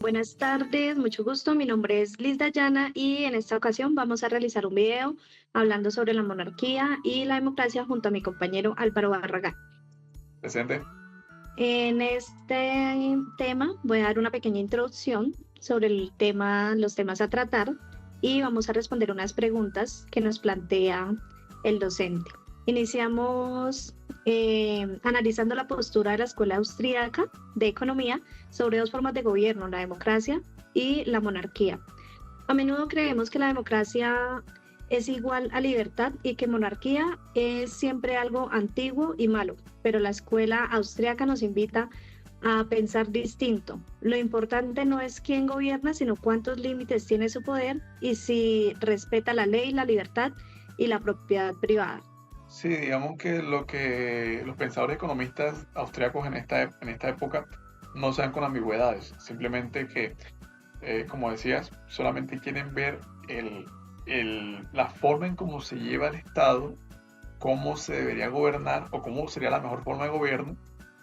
Buenas tardes, mucho gusto. Mi nombre es Liz Dayana y en esta ocasión vamos a realizar un video hablando sobre la monarquía y la democracia junto a mi compañero Álvaro Barragán. Presente. En este tema voy a dar una pequeña introducción sobre los temas a tratar y vamos a responder unas preguntas que nos plantea el docente. Iniciamos analizando la postura de la Escuela Austríaca de Economía sobre dos formas de gobierno, la democracia y la monarquía. A menudo creemos que la democracia es igual a libertad y que monarquía es siempre algo antiguo y malo, pero la escuela austríaca nos invita a pensar distinto. Lo importante no es quién gobierna, sino cuántos límites tiene su poder y si respeta la ley, la libertad y la propiedad privada. Sí, digamos que lo que los pensadores economistas austriacos en esta época no sean con ambigüedades, simplemente que, como decías, solamente quieren ver la forma en cómo se lleva el Estado, cómo se debería gobernar o cómo sería la mejor forma de gobierno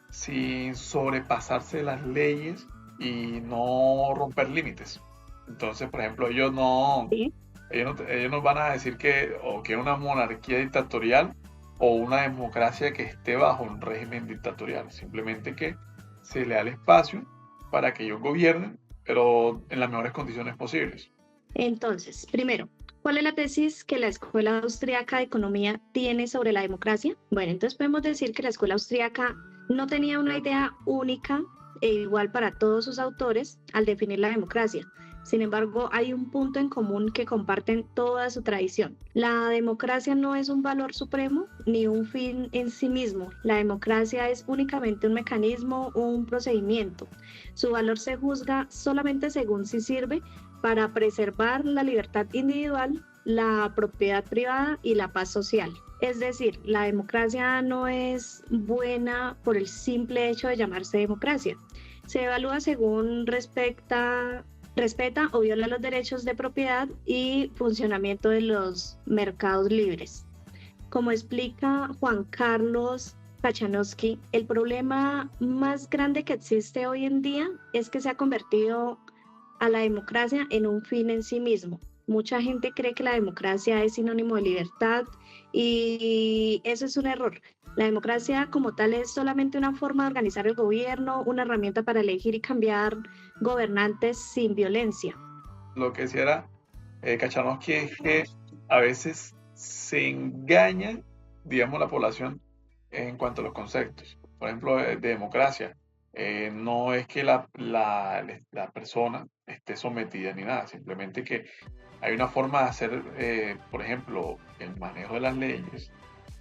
sin sobrepasarse de las leyes y no romper límites. Entonces, por ejemplo, ¿Sí? ellos no van a decir que o que una monarquía dictatorial o una democracia que esté bajo un régimen dictatorial. Simplemente que se le da el espacio para que ellos gobiernen, pero en las mejores condiciones posibles. Entonces, primero, ¿cuál es la tesis que la Escuela Austríaca de Economía tiene sobre la democracia? Bueno, entonces podemos decir que la Escuela Austríaca no tenía una idea única e igual para todos sus autores al definir la democracia. Sin embargo, hay un punto en común que comparten toda su tradición. La democracia no es un valor supremo ni un fin en sí mismo. La democracia es únicamente un mecanismo o un procedimiento. Su valor se juzga solamente según si sirve para preservar la libertad individual, la propiedad privada y la paz social. Es decir, la democracia no es buena por el simple hecho de llamarse democracia. Se evalúa según respeta o viola los derechos de propiedad y funcionamiento de los mercados libres. Como explica Juan Carlos Kachanowski, el problema más grande que existe hoy en día es que se ha convertido a la democracia en un fin en sí mismo. Mucha gente cree que la democracia es sinónimo de libertad y eso es un error. La democracia como tal es solamente una forma de organizar el gobierno, una herramienta para elegir y cambiar gobernantes sin violencia. Lo que hiciera Kachanowski es que a veces se engaña, digamos, la población en cuanto a los conceptos. Por ejemplo, de democracia. No es que la persona esté sometida ni nada, simplemente que hay una forma de hacer, por ejemplo, el manejo de las leyes,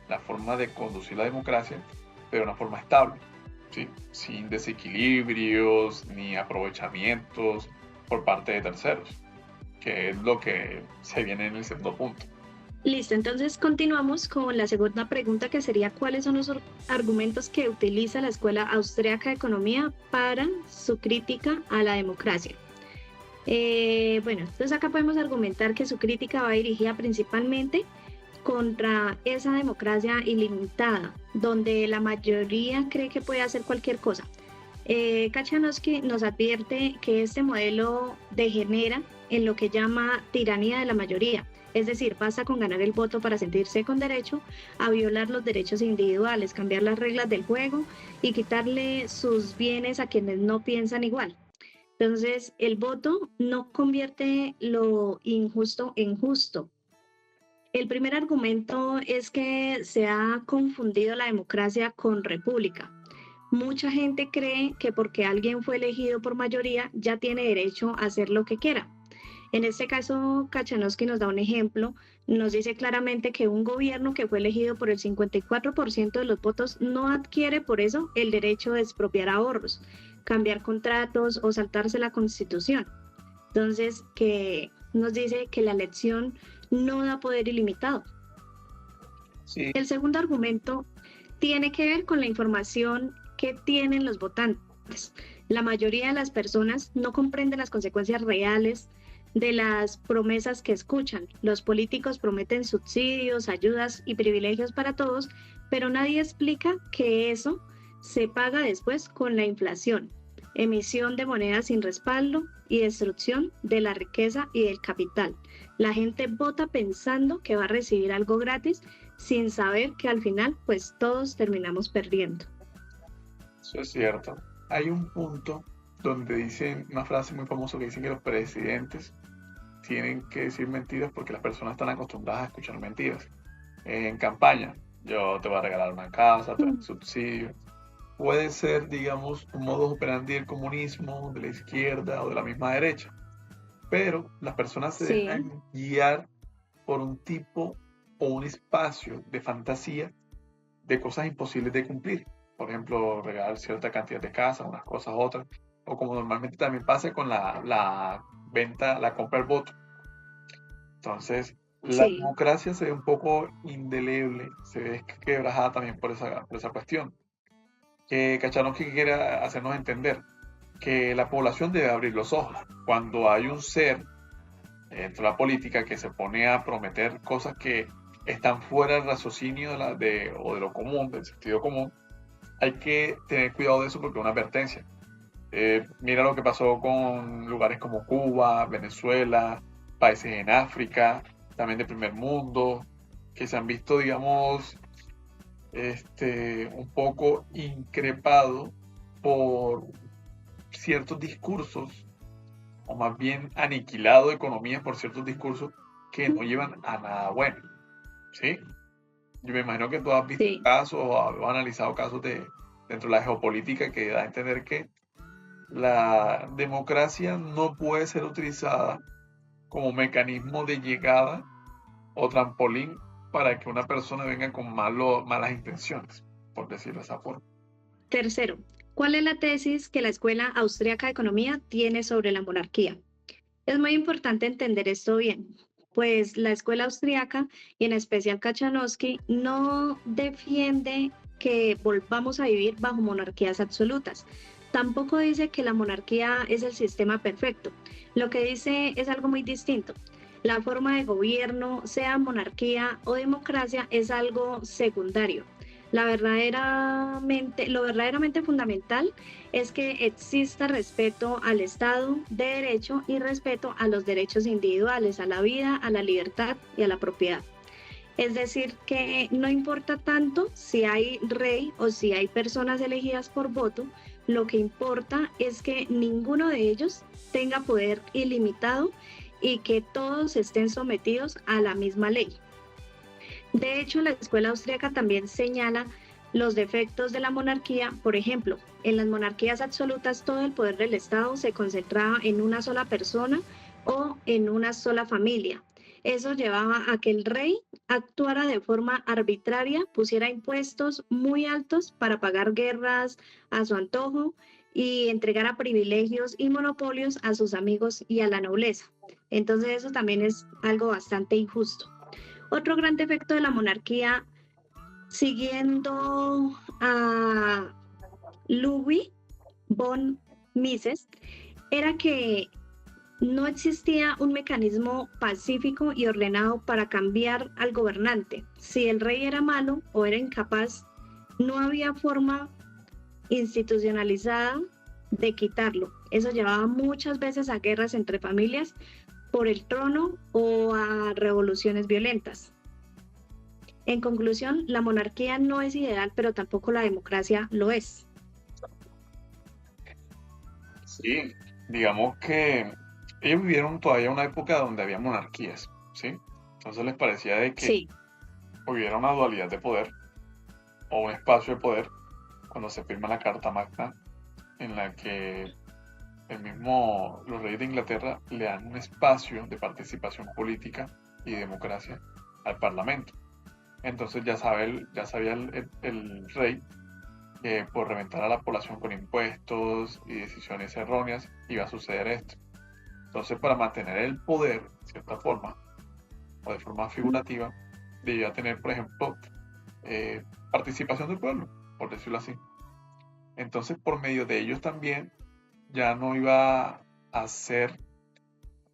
la forma de conducir la democracia, pero de una forma estable, ¿sí? Sin desequilibrios ni aprovechamientos por parte de terceros, que es lo que se viene en el segundo punto. Listo, entonces continuamos con la segunda pregunta que sería ¿cuáles son los argumentos que utiliza la Escuela Austríaca de Economía para su crítica a la democracia? Bueno, entonces acá podemos argumentar que su crítica va dirigida principalmente contra esa democracia ilimitada, donde la mayoría cree que puede hacer cualquier cosa. Kachanowski nos advierte que este modelo degenera en lo que llama tiranía de la mayoría, es decir, basta con ganar el voto para sentirse con derecho a violar los derechos individuales, cambiar las reglas del juego y quitarle sus bienes a quienes no piensan igual. Entonces, el voto no convierte lo injusto en justo. El primer argumento es que se ha confundido la democracia con república. Mucha gente cree que porque alguien fue elegido por mayoría ya tiene derecho a hacer lo que quiera. En este caso, Kachanowski nos da un ejemplo, nos dice claramente que un gobierno que fue elegido por el 54% de los votos no adquiere por eso el derecho de expropiar ahorros, cambiar contratos o saltarse la constitución. Entonces, que nos dice que la elección no da poder ilimitado. Sí, El segundo argumento tiene que ver con la información que tienen los votantes. La mayoría de las personas no comprenden las consecuencias reales de las promesas que escuchan. Los políticos prometen subsidios, ayudas y privilegios para todos, pero nadie explica que eso se paga después con la inflación. emisión de monedas sin respaldo y destrucción de la riqueza y del capital. La gente vota pensando que va a recibir algo gratis sin saber que al final pues todos terminamos perdiendo. Eso es cierto. Hay un punto donde dicen una frase muy famosa que dicen que los presidentes tienen que decir mentiras porque las personas están acostumbradas a escuchar mentiras. En campaña, yo te voy a regalar una casa, te voy a dar subsidio. Puede ser, digamos, un modus operandi del comunismo, de la izquierda o de la misma derecha. Pero las personas se Sí, dejan guiar por un tipo o un espacio de fantasía de cosas imposibles de cumplir. Por ejemplo, regalar cierta cantidad de casas, unas cosas, otras. O como normalmente también pasa con la venta, la compra del voto. Entonces, la sí, democracia se ve un poco indeleble, se ve quebrajada también por esa cuestión. Que Kachanovsky quiere hacernos entender que la población debe abrir los ojos. Cuando hay un ser dentro de la política que se pone a prometer cosas que están fuera del raciocinio o de lo común, del sentido común, hay que tener cuidado de eso porque es una advertencia. Mira lo que pasó con lugares como Cuba, Venezuela, países en África, también de primer mundo, que se han visto, digamos, un poco increpados por ciertos discursos, o más bien aniquilado economías por ciertos discursos que no llevan a nada bueno, ¿sí? Yo me imagino que tú has visto sí. casos o has analizado casos dentro de la geopolítica que da a entender que la democracia no puede ser utilizada como mecanismo de llegada o trampolín para que una persona venga con malas intenciones, por decirlo de esa forma. Tercero, ¿cuál es la tesis que la Escuela Austríaca de Economía tiene sobre la monarquía? Es muy importante entender esto bien, pues la escuela austríaca y en especial Kachanowski no defiende que volvamos a vivir bajo monarquías absolutas. Tampoco dice que la monarquía es el sistema perfecto. Lo que dice es algo muy distinto. La forma de gobierno, sea monarquía o democracia, es algo secundario. Lo verdaderamente fundamental es que exista respeto al Estado de Derecho y respeto a los derechos individuales, a la vida, a la libertad y a la propiedad. Es decir, que no importa tanto si hay rey o si hay personas elegidas por voto, lo que importa es que ninguno de ellos tenga poder ilimitado y que todos estén sometidos a la misma ley. De hecho, la escuela austríaca también señala los defectos de la monarquía. Por ejemplo, en las monarquías absolutas todo el poder del Estado se concentraba en una sola persona o en una sola familia. Eso llevaba a que el rey actuara de forma arbitraria, pusiera impuestos muy altos para pagar guerras a su antojo y entregara privilegios y monopolios a sus amigos y a la nobleza. Entonces eso también es algo bastante injusto. Otro gran defecto de la monarquía, siguiendo a Ludwig von Mises, era que no existía un mecanismo pacífico y ordenado para cambiar al gobernante. Si el rey era malo o era incapaz, no había forma institucionalizada de quitarlo. Eso llevaba muchas veces a guerras entre familias por el trono o a revoluciones violentas. En conclusión, la monarquía no es ideal, pero tampoco la democracia lo es. Sí, digamos que ellos vivieron todavía una época donde había monarquías, ¿sí? Entonces les parecía de que Sí, hubiera una dualidad de poder o un espacio de poder cuando se firma la Carta Magna en la que los reyes de Inglaterra le dan un espacio de participación política y democracia al Parlamento. Entonces ya sabía el rey que por reventar a la población con impuestos y decisiones erróneas iba a suceder esto. Entonces, para mantener el poder, de cierta forma, o de forma figurativa, debía tener, por ejemplo, participación del pueblo, por decirlo así. Entonces, por medio de ellos también, ya no iba a hacer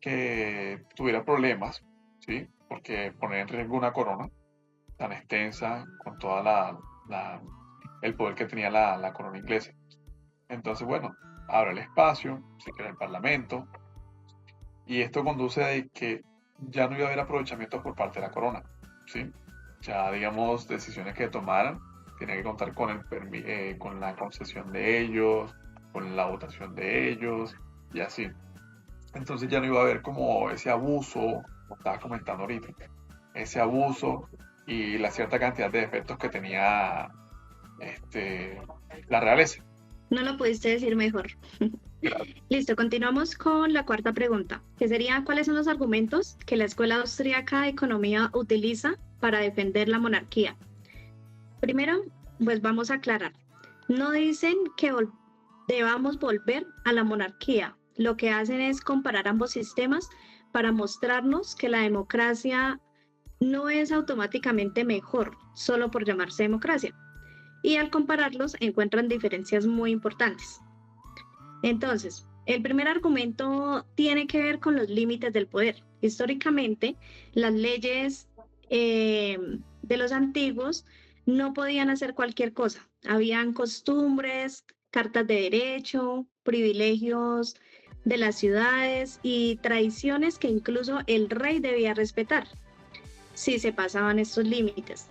que tuviera problemas, ¿sí? Porque poner en riesgo una corona tan extensa, con toda el poder que tenía la corona inglesa. Entonces, bueno, abre el espacio, se crea el parlamento, y esto conduce a que ya no iba a haber aprovechamiento por parte de la corona, ¿sí? Ya, digamos, decisiones que tomaran, tienen que contar con, con la concesión de ellos, con la votación de ellos, y así. Entonces ya no iba a haber como ese abuso, como estaba comentando ahorita, ese abuso y la cierta cantidad de defectos que tenía la realeza. No lo pudiste decir mejor. Listo, continuamos con la cuarta pregunta, que sería, ¿cuáles son los argumentos que la Escuela Austríaca de Economía utiliza para defender la monarquía? Primero, pues vamos a aclarar. No dicen que debamos volver a la monarquía. Lo que hacen es comparar ambos sistemas para mostrarnos que la democracia no es automáticamente mejor solo por llamarse democracia. Y al compararlos encuentran diferencias muy importantes. Entonces, el primer argumento tiene que ver con los límites del poder. Históricamente, las leyes de los antiguos no podían hacer cualquier cosa. Habían costumbres, cartas de derecho, privilegios de las ciudades y tradiciones que incluso el rey debía respetar si se pasaban estos límites.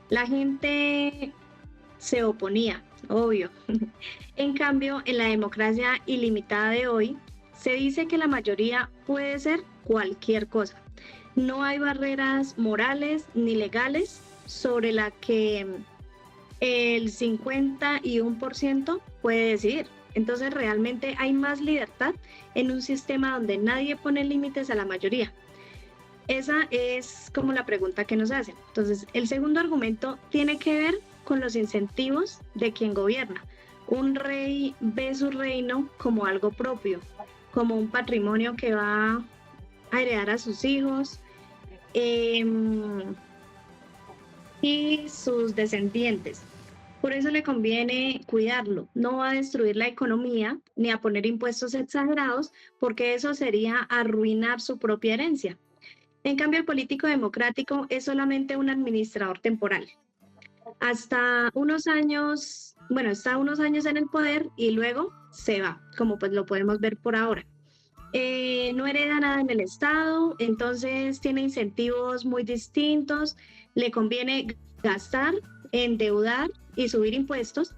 La gente se oponía, obvio. En cambio, en la democracia ilimitada de hoy, se dice que la mayoría puede ser cualquier cosa. No hay barreras morales ni legales sobre la que el 51% puede decidir. Entonces, realmente hay más libertad en un sistema donde nadie pone límites a la mayoría. Esa es como la pregunta que nos hacen. Entonces, el segundo argumento tiene que ver con los incentivos de quien gobierna. Un rey ve su reino como algo propio, como un patrimonio que va a heredar a sus hijos y sus descendientes. Por eso le conviene cuidarlo. No va a destruir la economía ni a poner impuestos exagerados, porque eso sería arruinar su propia herencia. En cambio, el político democrático es solamente un administrador temporal. Hasta unos años, bueno, está unos años en el poder y luego se va, como pues lo podemos ver por ahora. No hereda nada en el Estado, entonces tiene incentivos muy distintos, le conviene gastar, endeudar y subir impuestos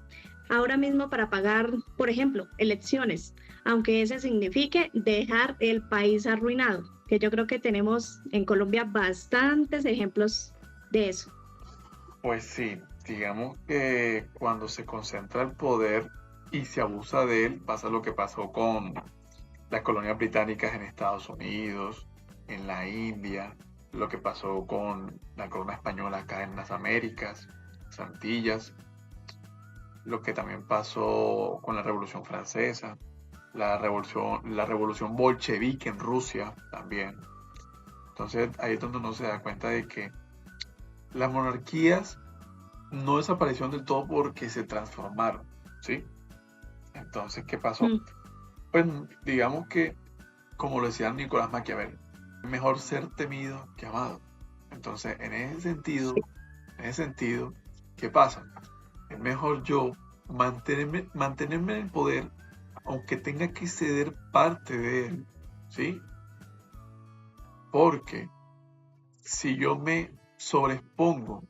ahora mismo para pagar, por ejemplo, elecciones, aunque ese signifique dejar el país arruinado, que yo creo que tenemos en Colombia bastantes ejemplos de eso. Pues sí, digamos que cuando se concentra el poder y se abusa de él, pasa lo que pasó con las colonias británicas en Estados Unidos, en la India, lo que pasó con la corona española acá en las Américas, las Antillas, lo que también pasó con la Revolución Francesa, la revolución bolchevique en Rusia también. Entonces ahí es donde uno se da cuenta de que las monarquías no desaparecieron del todo porque se transformaron, ¿sí? Entonces, ¿qué pasó? Pues digamos que, como lo decía Nicolás Maquiavelo, es mejor ser temido que amado. Entonces, en ese sentido, ¿qué pasa? Es mejor yo mantenerme en el poder, aunque tenga que ceder parte de él, ¿sí? Porque si yo me sobreexpongo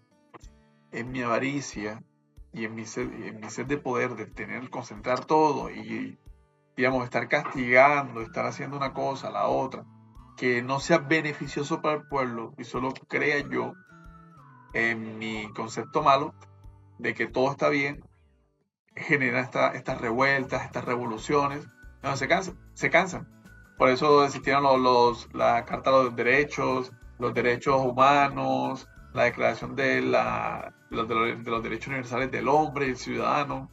en mi avaricia y en mi sed de poder, de tener, concentrar todo y, digamos, estar castigando, estar haciendo una cosa, la otra, que no sea beneficioso para el pueblo y solo crea yo en mi concepto malo de que todo está bien, genera estas revueltas, estas revoluciones, no, se cansan. Por eso existieron la Carta de los derechos humanos, la Declaración de los Derechos Universales del Hombre y el Ciudadano.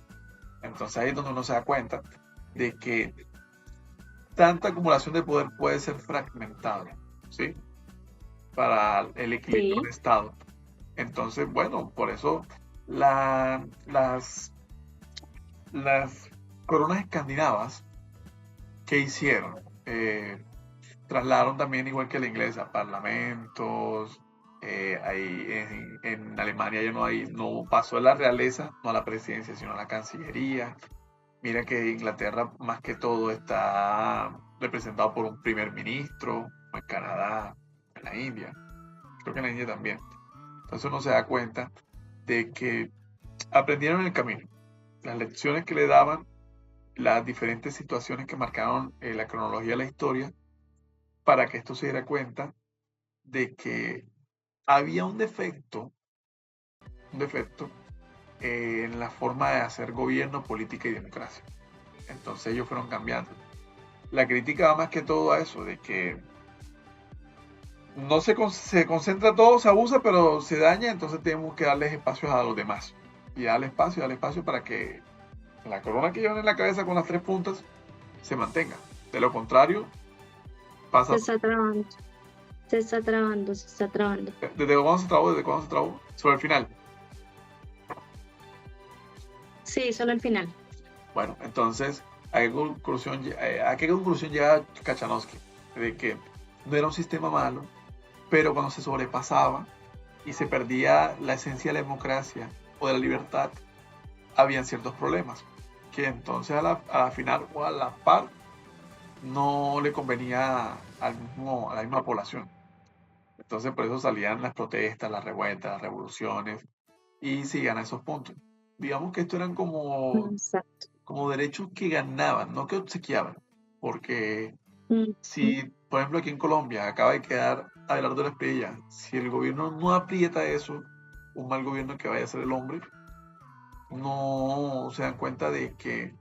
Entonces ahí es donde uno se da cuenta de que tanta acumulación de poder puede ser fragmentable, ¿sí? Para el equilibrio del Estado. Entonces, bueno, por eso las coronas escandinavas que hicieron, trasladaron también, igual que la inglesa, parlamentos. Ahí en Alemania ya no pasó de la realeza, no a la presidencia, sino a la cancillería. Mira que Inglaterra más que todo está representado por un primer ministro, o en Canadá, en la India, creo que en la India también. Entonces uno se da cuenta de que aprendieron el camino, las lecciones que le daban, las diferentes situaciones que marcaron la cronología de la historia, para que esto se diera cuenta de que había un defecto en la forma de hacer gobierno, política y democracia. Entonces ellos fueron cambiando. La crítica va más que todo a eso, de que no se concentra todo, se abusa, pero se daña, entonces tenemos que darles espacios a los demás. Y darle espacio para que la corona que llevan en la cabeza con las tres puntas se mantenga. De lo contrario, Se pasa. está trabando, se está trabando, se está trabando. ¿Desde cuándo se trabó? ¿Desde cuándo se trabó? Sobre el final. Sí, solo el final. Bueno, entonces, ¿a qué conclusión llega Kachanowski? De que no era un sistema malo, pero cuando se sobrepasaba y se perdía la esencia de la democracia o de la libertad, habían ciertos problemas, que entonces a la final o a la par no le convenía a la misma población. Entonces por eso salían las protestas, las revueltas, las revoluciones y sigan a esos puntos. Digamos que esto eran Exacto. como derechos que ganaban, no que obsequiaban, porque Ujú. si, por ejemplo, aquí en Colombia acaba de quedar Abelardo Espriella, si el gobierno no aprieta eso, un mal gobierno que vaya a ser el hombre, no se dan cuenta de que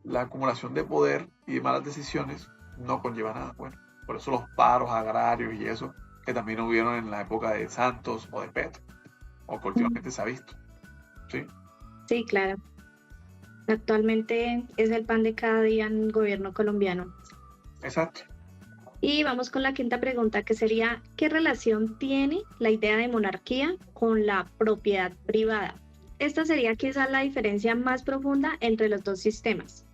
la acumulación de poder y de malas decisiones no conlleva nada bueno. Por eso los paros agrarios y eso, que también hubieron en la época de Santos o de Petro, o que últimamente se ha visto. ¿Sí? Sí, claro. Actualmente es el pan de cada día en el gobierno colombiano. Exacto. Y vamos con la quinta pregunta, que sería, ¿qué relación tiene la idea de monarquía con la propiedad privada? Esta sería quizás la diferencia más profunda entre los dos sistemas.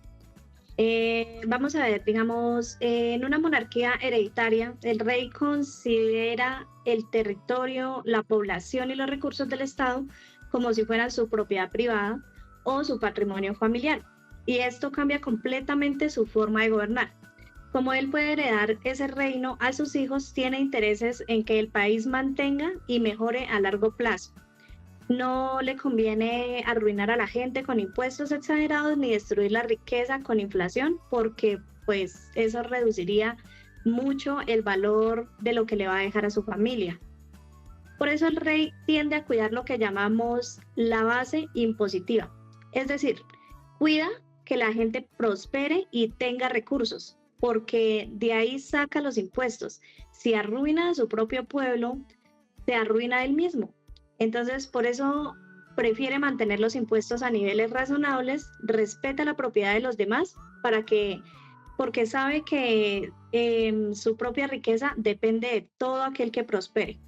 Vamos a ver, digamos, en una monarquía hereditaria, el rey considera el territorio, la población y los recursos del Estado como si fueran su propiedad privada o su patrimonio familiar. Y esto cambia completamente su forma de gobernar. Como él puede heredar ese reino a sus hijos, tiene intereses en que el país mantenga y mejore a largo plazo. No le conviene arruinar a la gente con impuestos exagerados ni destruir la riqueza con inflación, porque pues eso reduciría mucho el valor de lo que le va a dejar a su familia. Por eso el rey tiende a cuidar lo que llamamos la base impositiva, es decir, cuida que la gente prospere y tenga recursos, porque de ahí saca los impuestos. Si arruina a su propio pueblo, se arruina él mismo. Entonces, por eso prefiere mantener los impuestos a niveles razonables, respeta la propiedad de los demás, porque sabe que su propia riqueza depende de todo aquel que prospere.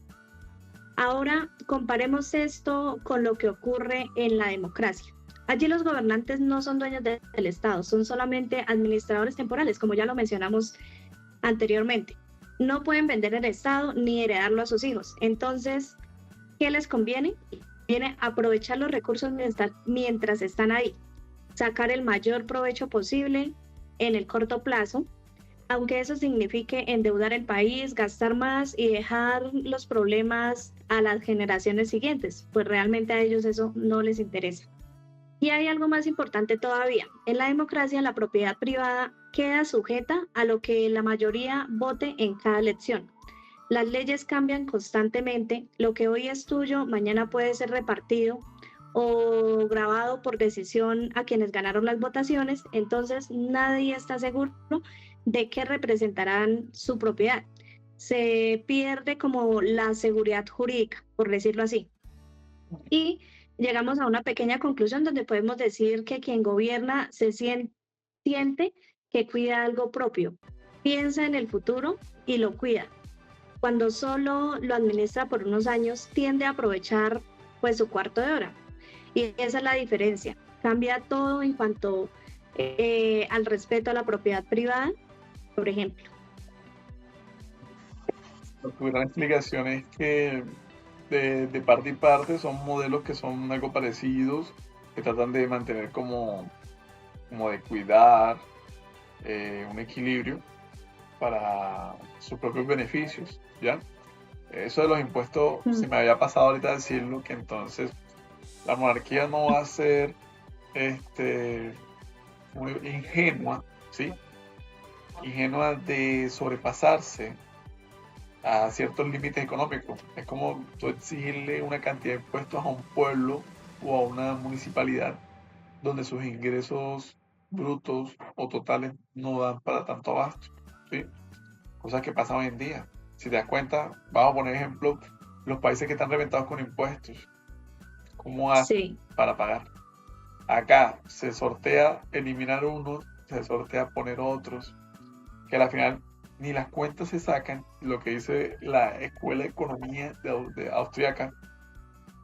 Ahora comparemos esto con lo que ocurre en la democracia. Allí los gobernantes no son dueños del Estado, son solamente administradores temporales, como ya lo mencionamos anteriormente. No pueden vender el Estado ni heredarlo a sus hijos. Entonces, ¿qué les conviene? Viene aprovechar los recursos mientras están ahí, sacar el mayor provecho posible en el corto plazo, aunque eso signifique endeudar el país, gastar más y dejar los problemas a las generaciones siguientes, pues realmente a ellos eso no les interesa. Y hay algo más importante todavía. En la democracia, la propiedad privada queda sujeta a lo que la mayoría vote en cada elección. Las leyes cambian constantemente. Lo que hoy es tuyo, mañana puede ser repartido o grabado por decisión a quienes ganaron las votaciones. Entonces, nadie está seguro de qué representarán su propiedad. Se pierde como la seguridad jurídica, por decirlo así. Y llegamos a una pequeña conclusión donde podemos decir que quien gobierna se siente que cuida algo propio, piensa en el futuro y lo cuida. Cuando solo lo administra por unos años, tiende a aprovechar pues su cuarto de hora. Y esa es la diferencia. Cambia todo en cuanto al respeto a la propiedad privada, por ejemplo. Tu gran explicación es que de parte y parte son modelos que son algo parecidos, que tratan de mantener como como de cuidar un equilibrio para sus propios beneficios, ¿ya? Eso de los impuestos se me había pasado ahorita decirlo, que entonces la monarquía no va a ser muy ingenua, ¿sí? Ingenua de sobrepasarse a ciertos límites económicos. Es como tú exigirle una cantidad de impuestos a un pueblo o a una municipalidad donde sus ingresos brutos o totales no dan para tanto abasto, ¿sí? Cosas que pasan hoy en día. Si te das cuenta, vamos a poner ejemplo, los países que están reventados con impuestos, ¿cómo hacen Sí, para pagar? Acá se sortea eliminar unos, se sortea poner otros, que al final ni las cuentas se sacan. Lo que dice la Escuela de Economía de Austriaca,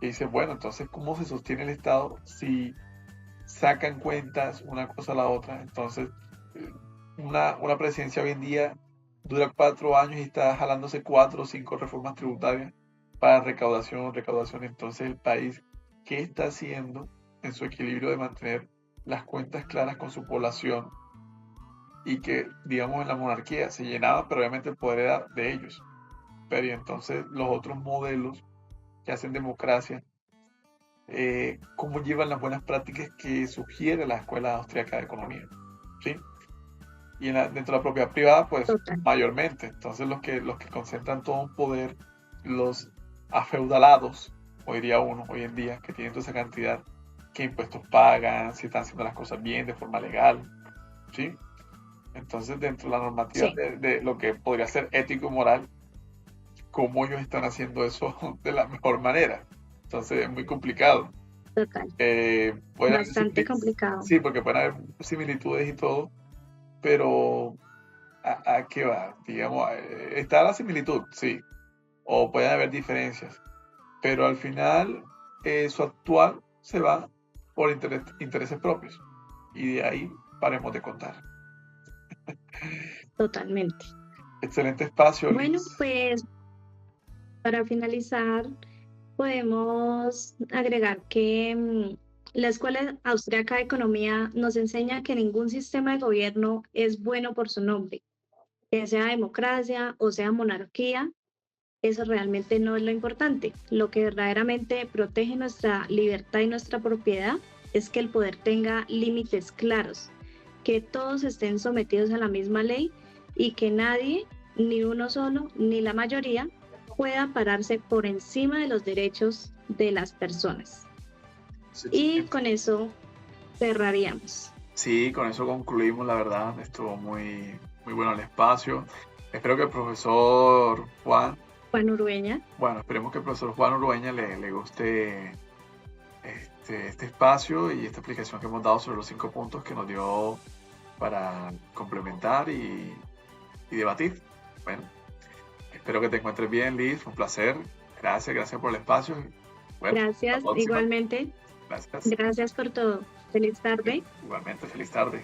que dice, bueno, entonces, ¿cómo se sostiene el Estado si sacan cuentas una cosa a la otra? Entonces, una presidencia hoy en día dura 4 años y está jalándose 4 o 5 reformas tributarias para recaudación, recaudación. Entonces, el país, ¿qué está haciendo en su equilibrio de mantener las cuentas claras con su población? Y que, digamos, en la monarquía se llenaba, pero obviamente el poder era de ellos. Pero y entonces los otros modelos que hacen democracia, cómo llevan las buenas prácticas que sugiere la Escuela Austriaca de Economía, ¿sí? Y dentro de la propiedad privada, pues total. mayormente. Entonces los que concentran todo un poder, los afeudalados, o diría uno hoy en día, que tienen toda esa cantidad, qué impuestos pagan, si están haciendo las cosas bien, de forma legal, ¿sí? Entonces, dentro de la normativa Sí, de lo que podría ser ético y moral, cómo ellos están haciendo eso de la mejor manera. Entonces, es muy complicado. total. Pueden haber Bastante complicado. sí, porque pueden haber similitudes y todo, pero ¿a qué va? Digamos, está la similitud, sí, o pueden haber diferencias, pero al final su actual se va por intereses propios, y de ahí paremos de contar. Totalmente. Excelente espacio, Bueno, Liz. pues para finalizar, podemos agregar que la Escuela Austriaca de Economía nos enseña que ningún sistema de gobierno es bueno por su nombre, que sea democracia o sea monarquía. Eso realmente no es lo importante. Lo que verdaderamente protege nuestra libertad y nuestra propiedad es que el poder tenga límites claros, que todos estén sometidos a la misma ley y que nadie, ni uno solo, ni la mayoría, pueda pararse por encima de los derechos de las personas. Y con eso cerraríamos. Sí, con eso concluimos, la verdad. Estuvo muy, muy bueno el espacio. Espero que el profesor Juan, Juan Urueña, bueno, esperemos que el profesor Juan Urueña le guste este espacio y esta explicación que hemos dado sobre los 5 puntos que nos dio para complementar y debatir. Bueno, espero que te encuentres bien, Liz. Fue un placer. Gracias por el espacio. Bueno, hasta la gracias próxima. igualmente. Gracias. Gracias por todo. Feliz tarde. Igualmente, feliz tarde.